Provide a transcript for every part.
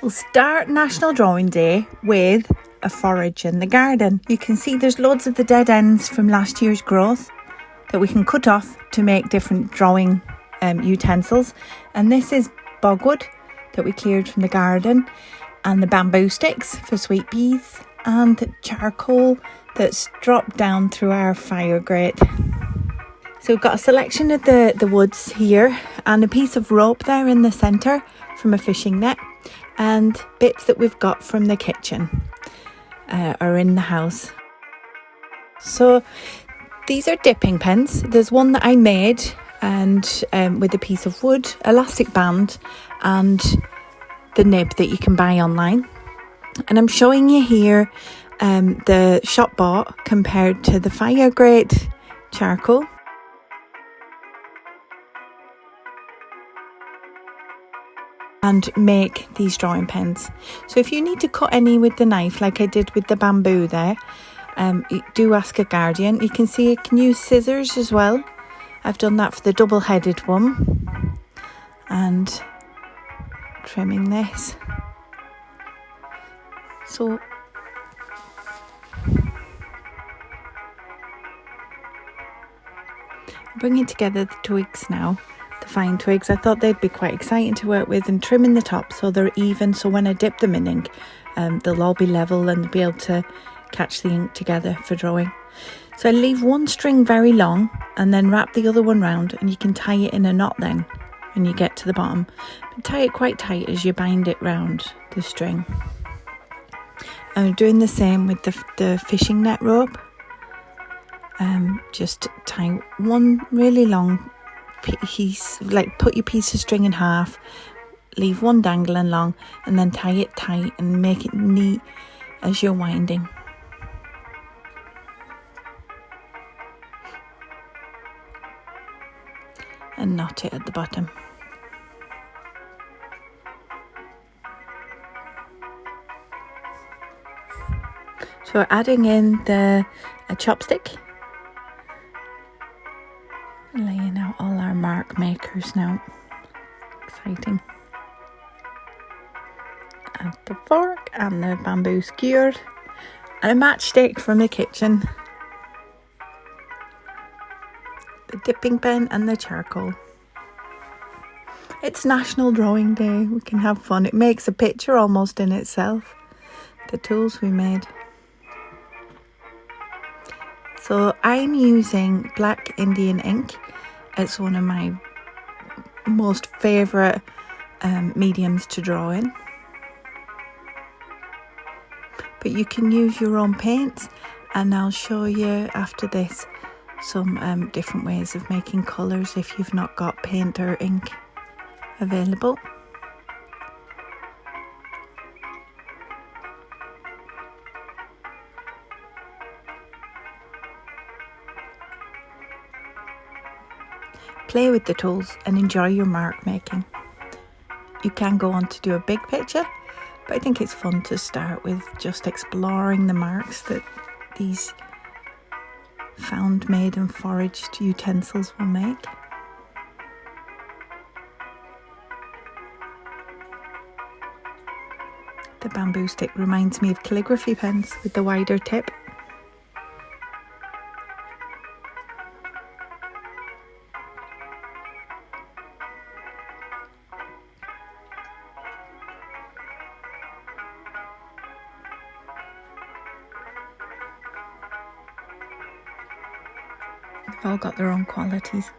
We'll start National Drawing Day with a forage in the garden. You can see there's loads of the dead ends from last year's growth that we can cut off to make different drawing utensils. And this is bogwood that we cleared from the garden, and the bamboo sticks for sweet peas, and charcoal that's dropped down through our fire grate. So we've got a selection of the woods here, and a piece of rope there in the centre from a fishing net, and bits that we've got from the kitchen are in the house. So these are dipping pens. There's one that I made and with a piece of wood, elastic band, and the nib that you can buy online. And I'm showing you here the shop bought compared to the fire grate charcoal. And make these drawing pens. So if you need to cut any with the knife, like I did with the bamboo there, do ask a guardian. You can see you can use scissors as well. I've done that for the double-headed one. And trimming this. So bringing together the twigs now. The fine twigs, I thought they'd be quite exciting to work with, and trimming the top so they're even, so when I dip them in ink they'll all be level and be able to catch the ink together for drawing. So I leave one string very long and then wrap the other one round, and you can tie it in a knot then when you get to the bottom, but tie it quite tight as you bind it round the string. I'm doing the same with the fishing net rope. Just tie one really long piece, like put your piece of string in half, leave one dangling long, and then tie it tight and make it neat as you're winding. And knot it at the bottom. So we're adding in a chopstick. Laying out all our mark makers now. Exciting. Add the fork and the bamboo skewer and a matchstick from the kitchen. The dipping pen and the charcoal. It's National Drawing Day. We can have fun. It makes a picture almost in itself. The tools we made. So I'm using black Indian ink. It's one of my most favourite mediums to draw in. But you can use your own paints, and I'll show you after this some different ways of making colours if you've not got paint or ink available. Play with the tools and enjoy your mark making. You can go on to do a big picture, but I think it's fun to start with just exploring the marks that these found, made and foraged utensils will make. The bamboo stick reminds me of calligraphy pens with the wider tip. They've all got their own qualities.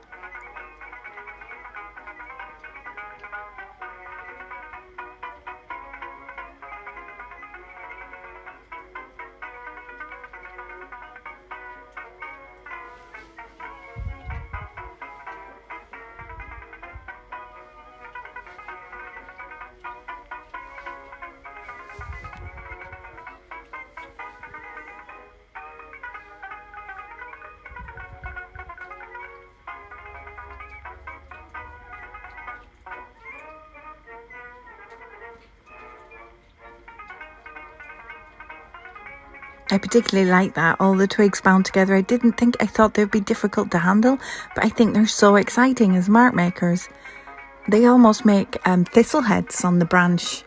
I particularly like that, all the twigs bound together. I thought they'd be difficult to handle, but I think they're so exciting as mark makers. They almost make thistle heads on the branch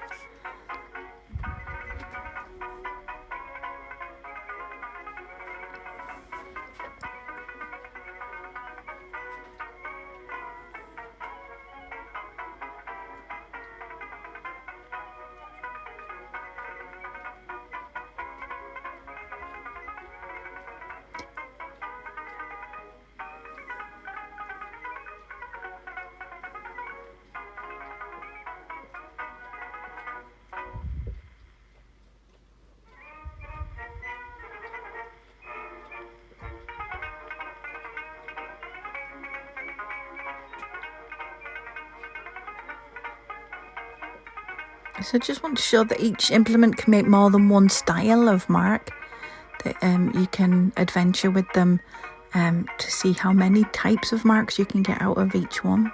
So I just want to show that each implement can make more than one style of mark, that you can adventure with them to see how many types of marks you can get out of each one.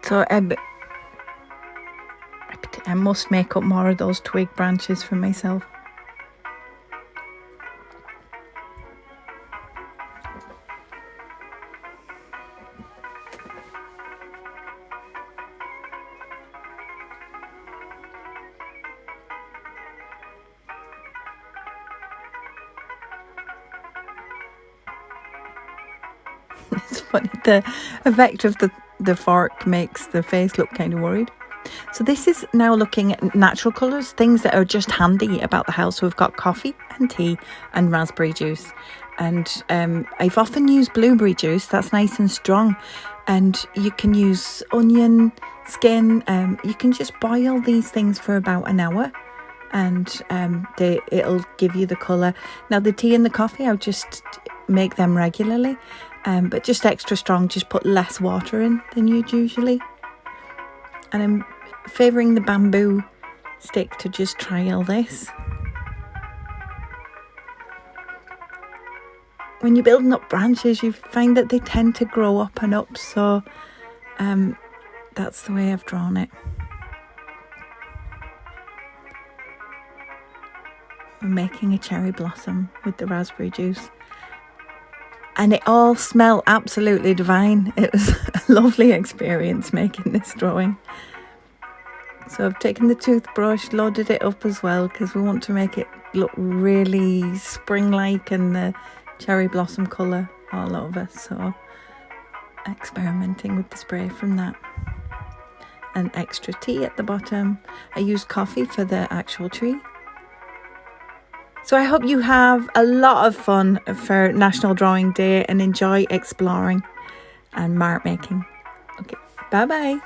So I must make up more of those twig branches for myself. It's funny, the effect of the fork makes the face look kind of worried. So this is now looking at natural colours, things that are just handy about the house. So we've got coffee and tea and raspberry juice. And I've often used blueberry juice, that's nice and strong. And you can use onion skin. You can just boil these things for about an hour and it'll give you the colour. Now the tea and the coffee, I'll just make them regularly. But just extra strong, just put less water in than you'd usually. And I'm favouring the bamboo stick to just try all this. When you're building up branches, you find that they tend to grow up and up, so that's the way I've drawn it. We're making a cherry blossom with the raspberry juice. And it all smelled absolutely divine. It was a lovely experience making this drawing. So I've taken the toothbrush, loaded it up as well, because we want to make it look really spring-like and the cherry blossom colour all over. So experimenting with the spray from that. And extra tea at the bottom. I used coffee for the actual tree. So I hope you have a lot of fun for National Drawing Day and enjoy exploring and mark making. Okay, bye bye.